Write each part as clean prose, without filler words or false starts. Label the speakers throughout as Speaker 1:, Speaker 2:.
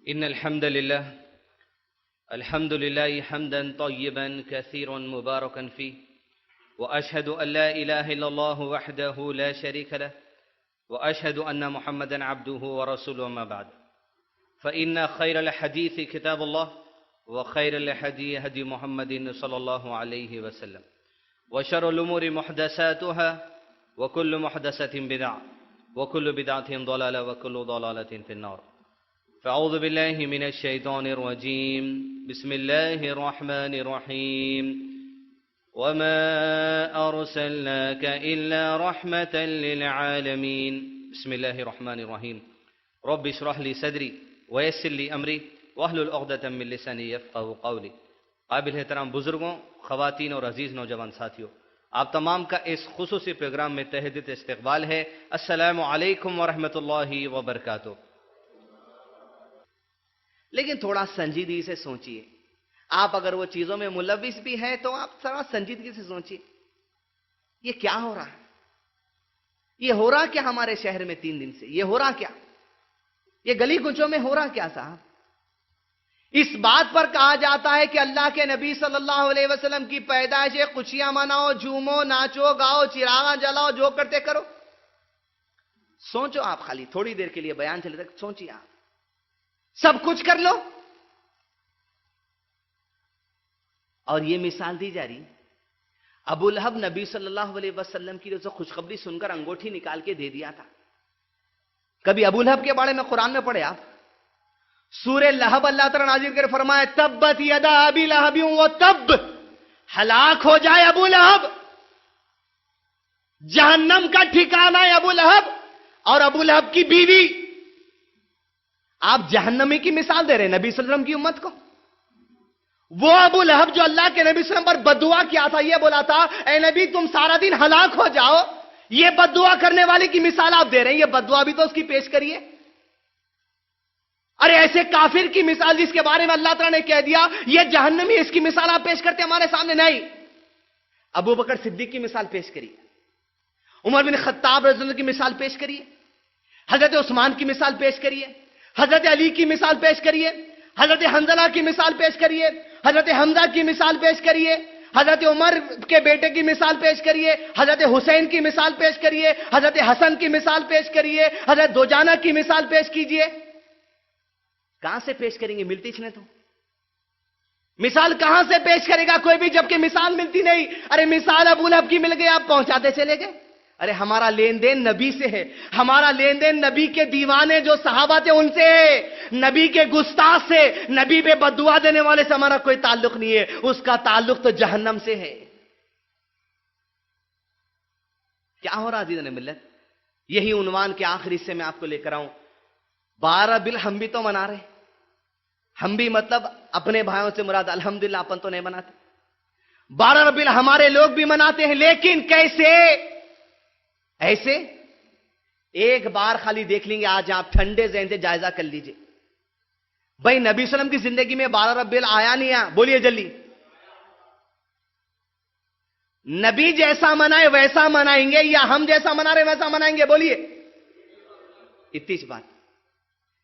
Speaker 1: إن الحمد لله حمدا طيبا كثيرا مباركا فيه، وأشهد أن لا إله إلا الله وحده لا شريك له، وأشهد أن محمدا عبده ورسوله. ما بعد، فإن خير الحديث كتاب الله، وخير الهدي هدي محمد صلى الله عليه وسلم، وشر الأمور محدثاتها، وكل محدثة بدعة، وكل بدعة ضلالة، وكل ضلالة في النار. فأعوذ بالله من الشيطان الرجيم. بسم الله الرحمن الرحيم. وما أرسلناك إلا رحمة للعالمين. بسم الله الرحمن الرحيم. رب اشرح لي صدري ويسر لي أمري واحلل عقدة من لساني يفقهوا قولي. قابل احترام بزرگوں، خواتین اور عزیز نوجوان ساتھیوں، آپ تمام کا اس خصوصی پروگرام میں تہ دل استقبال ہے. السلام علیکم ورحمۃ اللہ وبرکاتہ. لیکن تھوڑا سنجیدگی سے سوچئے. آپ اگر وہ چیزوں میں ملوث بھی ہیں تو آپ تھوڑا سنجیدگی سے سوچئے، یہ کیا ہو رہا ہے؟ یہ ہو رہا کیا ہمارے شہر میں 3 دن سے؟ یہ ہو رہا کیا؟ یہ گلی کوچوں میں ہو رہا کیا صاحب؟ اس بات پر کہا جاتا ہے کہ اللہ کے نبی صلی اللہ علیہ وسلم کی پیدائش ہے، خوشیاں مناؤ، جھومو، ناچو، گاؤ، چراغاں جلاؤ، جو کرتے کرو. سوچو آپ، خالی تھوڑی دیر کے لیے بیان چلے تک سوچیے، آپ سب کچھ کر لو. اور یہ مثال دی جا رہی، ابو لہب نبی صلی اللہ علیہ وسلم کی جو خوشخبری سن کر انگوٹھی نکال کے دے دیا تھا. کبھی ابو لہب کے بارے میں قرآن میں پڑھے آپ؟ سورہ لہب اللہ تعالیٰ نازل کر فرمایا تبت یدا ابی لہب و تب، ہلاک ہو جائے ابو لہب، جہنم کا ٹھکانہ ہے ابو لہب اور ابو لہب کی بیوی. آپ جہنمی کی مثال دے رہے ہیں نبی صلی اللہ علیہ وسلم کی امت کو. وہ ابو لہب جو اللہ کے نبی صلی اللہ علیہ وسلم پر بددعا کیا تھا، یہ بولا تھا اے نبی تم سارا دن ہلاک ہو جاؤ، یہ بددعا کرنے والے کی مثال آپ دے رہے ہیں. یہ بددعا بھی تو اس کی پیش کریے. ارے ایسے کافر کی مثال جس کے بارے میں اللہ تعالیٰ نے کہہ دیا یہ جہنمی، اس کی مثال آپ پیش کرتے ہمارے سامنے نہیں. ابو بکر صدیق کی مثال پیش کریے، عمر بن خطاب رضی اللہ عنہ کی مثال پیش کریے، حضرت عثمان کی مثال پیش کریے، حضرت علی کی مثال پیش کریے، حضرت حنظلہ کی مثال پیش کریے، حضرت حمزہ کی مثال پیش کریے، حضرت عمر کے بیٹے کی مثال پیش کریے، حضرت حسین کی مثال پیش کریے، حضرت حسن کی مثال پیش کریے، حضرت دوجانہ کی مثال پیش کیجئے. کہاں سے پیش کریں گے؟ ملتی چھنے تو مثال کہاں سے پیش کرے گا کوئی بھی، جبکہ مثال ملتی نہیں. ارے مثال ابو لہب کی مل گئی، آپ پہنچاتے چلے گئے. ارے ہمارا لین دین نبی سے ہے، ہمارا لین دین نبی کے دیوانے جو صحابہ تھے ان سے ہے، نبی کے گستاخ سے، نبی پہ بددعا دینے والے سے ہمارا کوئی تعلق نہیں ہے. اس کا تعلق تو جہنم سے ہے. کیا ہو رہا عزیزان ملت؟ یہی عنوان کے آخری حصے میں آپ کو لے کر آؤں. 12 بل ہم بھی تو منا رہے، ہم بھی مطلب اپنے بھائیوں سے مراد الحمدللہ اپن تو نہیں مناتے. 12 ربیع ہمارے لوگ بھی مناتے ہیں، لیکن کیسے؟ ایسے ایک بار خالی دیکھ لیں گے. آج آپ ٹھنڈے ذہن سے جائزہ کر لیجئے، بھائی نبی صلی اللہ علیہ وسلم کی زندگی میں 12 ربیع آیا نہیں آیا؟ بولیے جلدی. نبی جیسا منائے ویسا منائیں گے یا ہم جیسا منا رہے ویسا منائیں گے؟ بولیے. اتنی سی بات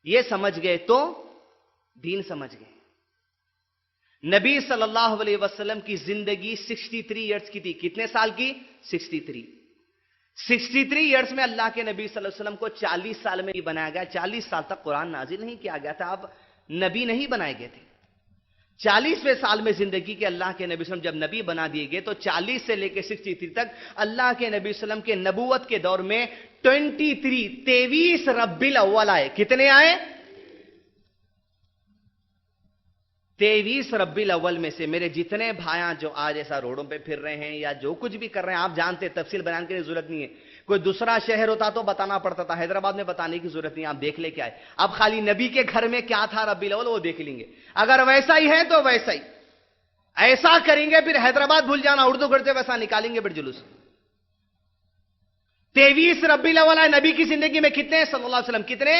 Speaker 1: یہ سمجھ گئے تو دین سمجھ گئے. نبی صلی اللہ علیہ وسلم کی زندگی 63 ایئرز کی تھی. کتنے سال کی؟ 63 ایئرز میں اللہ کے نبی صلی اللہ علیہ وسلم کو 40 سال میں بنایا گیا. 40 سال تک قرآن نازل نہیں کیا گیا تھا. اب نبی نہیں بنائے گئے تھے. 40ویں سال میں زندگی کے اللہ کے نبی صلی اللہ علیہ وسلم جب نبی بنا دیے گئے تو 40 سے لے کے 63 تک اللہ کے نبی صلی اللہ علیہ وسلم کے نبوت کے دور میں 23 ربیع الاول آئے. کتنے آئے؟ 23 ربیع الاول میں سے میرے جتنے بھائیاں جو آج ایسا روڈوں پہ پھر رہے ہیں یا جو کچھ بھی کر رہے ہیں، آپ جانتے، تفصیل بیان کرنے کی ضرورت نہیں ہے. کوئی دوسرا شہر ہوتا تو بتانا پڑتا تھا، حیدرآباد میں بتانے کی ضرورت نہیں. آپ دیکھ لے کے آئے. اب خالی نبی کے گھر میں کیا تھا ربیع الاول وہ دیکھ لیں گے. اگر ویسا ہی ہے تو ویسا ہی، ایسا کریں گے پھر حیدرآباد بھول جانا، اردو گھر سے ویسا نکالیں گے پھر جلوس. 23 ربیع الاول آئے. نبی کی زندگی میں کتنے صلی اللہ علیہ وسلم؟ کتنے؟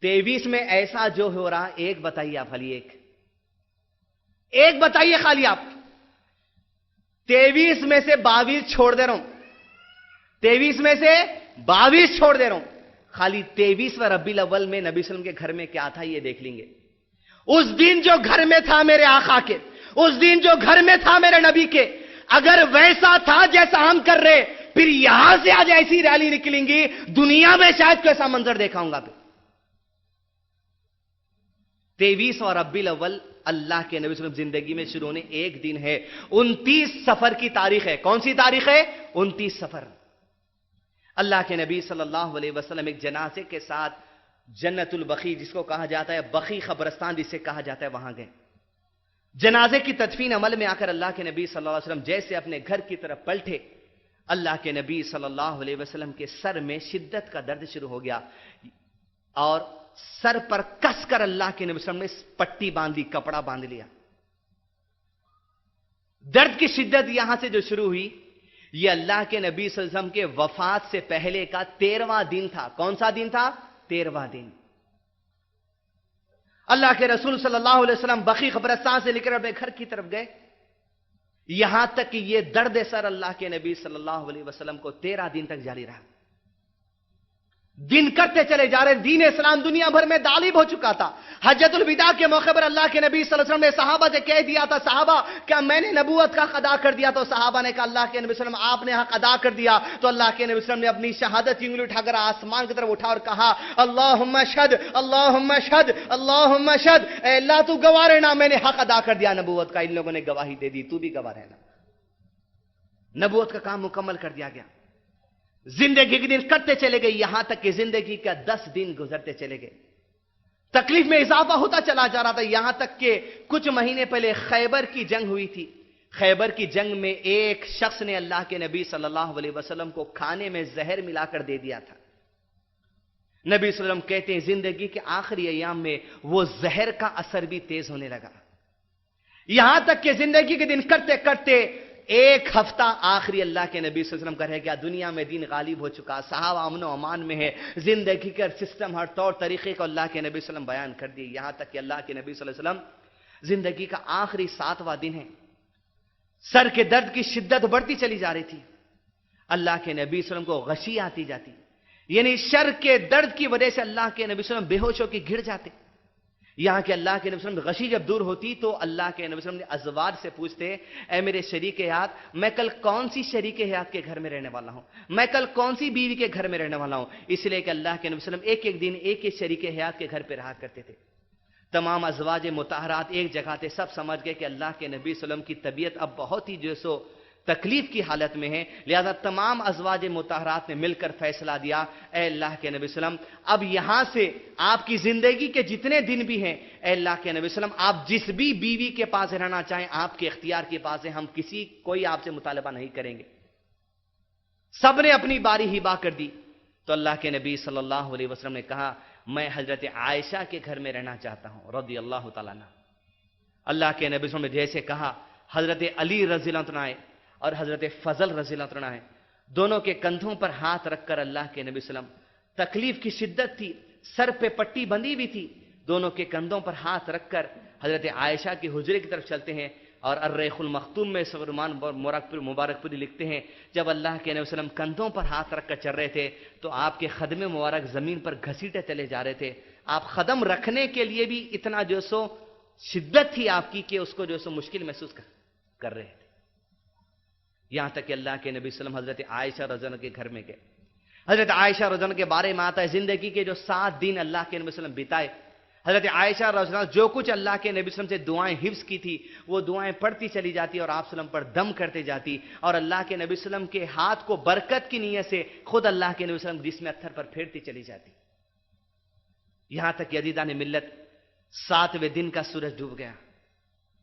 Speaker 1: 23 میں ایسا جو ہو رہا، ایک بتائیے آپ، خالی ایک بتائیے خالی آپ. 23 میں سے 22 چھوڑ دے رہا ہوں، 23 میں سے 22 چھوڑ دے رہا ہوں.
Speaker 2: خالی 23واں ربیع الاول میں نبی صلی اللہ علیہ وسلم کے گھر میں کیا تھا یہ دیکھ لیں گے. اس دن جو گھر میں تھا میرے آقا کے، اس دن جو گھر میں تھا میرے نبی کے، اگر ویسا تھا جیسا ہم کر رہے، پھر یہاں سے آج ایسی ریلی نکلیں گی، دنیا میں شاید کوئی ایسا منظر دیکھا ہوں گا. 23واں ربیع الاول اللہ کے نبی صلی اللہ علیہ وسلم زندگی میں شروع ہونے ایک دن ہے. 29 صفر کی تاریخ ہے. کون سی تاریخ ہے؟ 29 صفر. اللہ کے نبی صلی اللہ علیہ وسلم ایک جنازے کے ساتھ جنت البقیع، جس کو کہا جاتا ہے بقیع قبرستان جسے کہا جاتا ہے، وہاں گئے. جنازے کی تدفین عمل میں آ کر اللہ کے نبی صلی اللہ علیہ وسلم جیسے اپنے گھر کی طرف پلٹے، اللہ کے نبی صلی اللہ علیہ وسلم کے سر میں شدت کا درد شروع ہو گیا، اور سر پر کس کر اللہ کے نبی صلی اللہ علیہ وسلم نے پٹی باندھی، کپڑا باندھ لیا. درد کی شدت یہاں سے جو شروع ہوئی، یہ اللہ کے نبی صلی اللہ علیہ وسلم کے وفات سے پہلے کا 13واں دن تھا. کون سا دن تھا؟ 13واں دن. اللہ کے رسول صلی اللہ علیہ وسلم بقیع قبرستان سے نکل کر اپنے گھر کی طرف گئے، یہاں تک کہ یہ درد سر اللہ کے نبی صلی اللہ علیہ وسلم کو 13 دن تک جاری رہا. دن کرتے چلے جا رہے. دین اسلام دنیا بھر میں غالب ہو چکا تھا. حجۃ الوداع کے موقع پر اللہ کے نبی صلی اللہ علیہ وسلم نے صحابہ سے کہہ دیا تھا، صحابہ کیا میں نے نبوت کا حق ادا کر دیا؟ تو صحابہ نے کہا اللہ کے نبی صلی اللہ علیہ وسلم آپ نے حق ادا کر دیا. تو اللہ کے نبی صلی اللہ علیہ وسلم نے اپنی شہادت کی انگلی اٹھا کر آسمان کی طرف اٹھا اور کہا اللہم اشہد اللہم اشہد اللہم اشہد، اے اللہ تو گواہ رہنا میں نے حق ادا کر دیا نبوت کا. ان لوگوں نے گواہی دے دی، تو بھی گواہ رہنا. نبوت کا کام مکمل کر دیا گیا. زندگی کے دن کٹتے چلے گئے، یہاں تک کہ زندگی کا 10 دن گزرتے چلے گئے. تکلیف میں اضافہ ہوتا چلا جا رہا تھا، یہاں تک کہ کچھ مہینے پہلے خیبر کی جنگ ہوئی تھی. خیبر کی جنگ میں ایک شخص نے اللہ کے نبی صلی اللہ علیہ وسلم کو کھانے میں زہر ملا کر دے دیا تھا. نبی صلی اللہ علیہ وسلم کہتے ہیں زندگی کے آخری ایام میں وہ زہر کا اثر بھی تیز ہونے لگا، یہاں تک کہ زندگی کے دن کرتے کرتے ایک ہفتہ آخری اللہ کے نبی صلی اللہ علیہ وسلم کا رہ گیا. دنیا میں دین غالب ہو چکا، صحابہ امن و امان میں ہے، زندگی کا سسٹم ہر طور طریقے کو اللہ کے نبی صلی اللہ علیہ وسلم بیان کر دی. یہاں تک کہ اللہ کے نبی صلی اللہ علیہ وسلم زندگی کا آخری 7واں دن ہے. سر کے درد کی شدت بڑھتی چلی جا رہی تھی. اللہ کے نبی صلی اللہ علیہ وسلم کو غشی آتی جاتی، یعنی سر کے درد کی وجہ سے اللہ کے نبی صلی اللہ علیہ وسلم بے ہوش ہو کے گر جاتے. یہاں کہ اللہ کے نبی صلی اللہ علیہ وسلم غشی جب دور ہوتی تو اللہ کے نبی صلی اللہ علیہ وسلم نے ازواج سے پوچھتے، اے میرے شریک حیات، میں کل کون سی شریک حیات کے گھر میں رہنے والا ہوں، میں کل کون سی بیوی کے گھر میں رہنے والا ہوں. اس لیے کہ اللہ کے نبی صلی اللہ علیہ وسلم ایک ایک دن ایک ایک شریک حیات کے گھر پہ رہا کرتے تھے. تمام ازواج مطہرات ایک جگہ تھے، سب سمجھ گئے کہ اللہ کے نبی صلی اللہ علیہ وسلم کی طبیعت اب بہت ہی جو سو تکلیف کی حالت میں ہے. لہذا تمام ازواج مطہرات نے مل کر فیصلہ دیا، اے اللہ کے نبی صلی اللہ علیہ وسلم اب یہاں سے آپ کی زندگی کے جتنے دن بھی ہیں، اے اللہ کے نبی صلی اللہ علیہ وسلم آپ جس بھی بیوی کے پاس رہنا چاہیں آپ کے اختیار کے پاس ہے، ہم کوئی آپ سے مطالبہ نہیں کریں گے. سب نے اپنی باری ہبا کر دی. تو اللہ کے نبی صلی اللہ علیہ وسلم نے کہا میں حضرت عائشہ کے گھر میں رہنا چاہتا ہوں رضی اللہ تعالیٰ عنہ. اللہ کے نبی صلی اللہ علیہ وسلم نے جیسے کہا، حضرت علی رضی اللہ عنہ اور حضرت فضل رضی اللہ عنہ ہے، دونوں کے کندھوں پر ہاتھ رکھ کر اللہ کے نبی صلی اللہ علیہ وسلم، تکلیف کی شدت تھی، سر پہ پٹی بندھی بھی تھی، دونوں کے کندھوں پر ہاتھ رکھ کر حضرت عائشہ کے حجرے کی طرف چلتے ہیں. اور الریح المختوم میں سلمان مبارک پوری لکھتے ہیں جب اللہ کے نبی صلی اللہ علیہ وسلم کندھوں پر ہاتھ رکھ کر چل رہے تھے تو آپ کے خدم مبارک زمین پر گھسیٹے چلے جا رہے تھے. آپ قدم رکھنے کے لیے بھی اتنا جو سو شدت تھی آپ کی کہ اس کو جو سو مشکل محسوس کر رہے تھے. یہاں تک کہ اللہ کے نبی صلی اللہ علیہ وسلم حضرت عائشہ رضی اللہ عنہا کے گھر میں گئے. حضرت عائشہ رضی اللہ عنہا کے بارے میں آتا ہے زندگی کے جو 7 دن اللہ کے نبی صلی اللہ علیہ وسلم بتائے، حضرت عائشہ رضی اللہ عنہا جو کچھ اللہ کے نبی صلی اللہ علیہ وسلم سے دعائیں حفظ کی تھی وہ دعائیں پڑھتی چلی جاتی اور آپ صلی اللہ علیہ وسلم پر دم کرتے جاتی، اور اللہ کے نبی صلی اللہ علیہ وسلم کے ہاتھ کو برکت کی نیت سے خود اللہ کے نبی صلی اللہ علیہ وسلم جسم اتھر پر پھیرتی چلی جاتی. یہاں تک کہ عزیزان ملت 7ویں دن کا سورج ڈوب گیا.